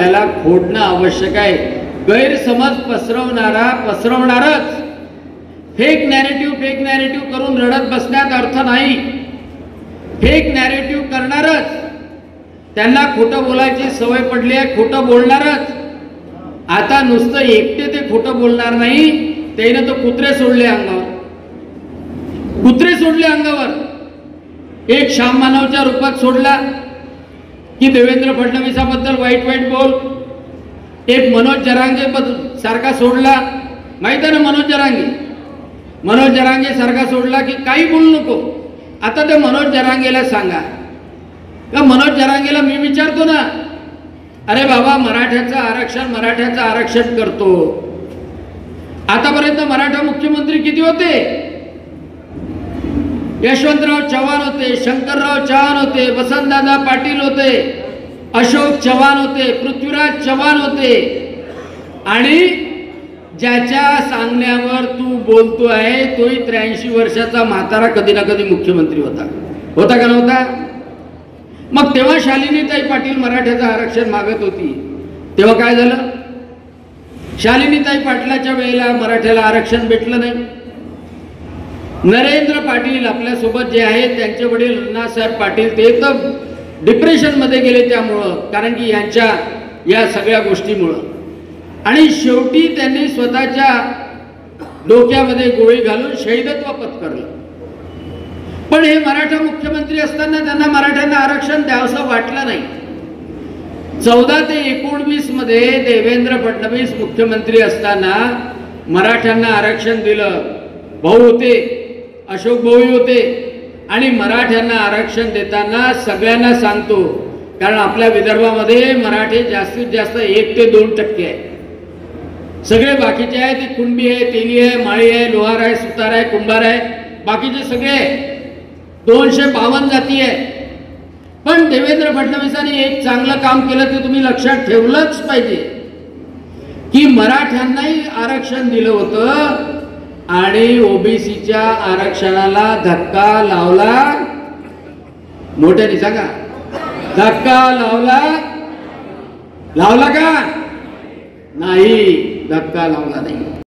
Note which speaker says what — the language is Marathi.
Speaker 1: आपल्याला खोडणं आवश्यक आहे। गैरसमज पसरवणारच फेक नॅरेटिव्ह करून रडत बसण्यात अर्थ नाही। फेक नॅरेटिव्ह करणारच, त्यांना खोटं बोलायची सवय पडली आहे, खोटं बोलणारच। आता नुसतं एकटे ते खोटं बोलणार नाही, त्याने तो कुत्रे सोडले अंगावर। एक श्याम मानवच्या रूपात सोडला की देवेंद्र फडणवीसाबद्दल वाईट बोल। एक मनोज जरांगे सारखा सोडला, माहिती आहे ना मनोज जरांगे सारखा सोडला की काही बोलू नको। आता ते मनोज जरांगेला सांगा का, मनोज जरांगेला मी विचारतो ना, अरे बाबा मराठ्याचं आरक्षण करतो, आतापर्यंत मराठा मुख्यमंत्री किती होते? यशवंतराव चव्हाण होते, शंकरराव चव्हाण होते, वसंतदादा पाटील होते, अशोक चव्हाण होते, पृथ्वीराज चव्हाण होते। आणि ज्याच्या सांगण्यावर तू बोलतो आहे तोही 83 वर्षाचा म्हातारा कधी ना कधी मुख्यमंत्री होता का नव्हता? मग तेव्हा शालिनीताई पाटील मराठ्याचं आरक्षण मागत होती, तेव्हा काय झालं? शालिनीताई पाटलाच्या वेळेला मराठ्याला आरक्षण भेटलं नाही। नरेंद्र पाटील आपल्या सोबत जे आहेत त्यांचे वडील अण्णासाहेब पाटील ते तर डिप्रेशन मध्ये गेले त्यामुळं, कारण की यांच्या या सगळ्या गोष्टीमुळं। आणि शेवटी त्यांनी स्वतःच्या डोक्यामध्ये गोळी घालून शहीदत्व पत्करलं। पण हे मराठा मुख्यमंत्री असताना त्यांना मराठ्यांना आरक्षण द्यावंसं वाटलं नाही। 14 ते 19 मध्ये देवेंद्र फडणवीस मुख्यमंत्री असताना मराठ्यांना आरक्षण दिलं। भाऊ होते, अशोक भाऊ होते। आणि मराठ्यांना आरक्षण देताना सगळ्यांना सांगतो, कारण आपल्या विदर्भामध्ये मराठी जास्तीत जास्त 1 ते 2% आहे। सगळे बाकीचे आहे ते कुणबी आहे, तेली आहे, माळी आहे, लोहार आहे, सुतार आहे, कुंभार आहे, बाकीचे सगळे 252 जाती आहे। पण देवेंद्र फडणवीसांनी एक चांगलं काम केलं ते तुम्ही लक्षात ठेवलंच पाहिजे की मराठ्यांनाही आरक्षण दिलं होतं आणि ओबीसीच्या आरक्षणाला धक्का लावला। मोठ्याने सांगा, धक्का लावला का? नाही, धक्का लावला नाही।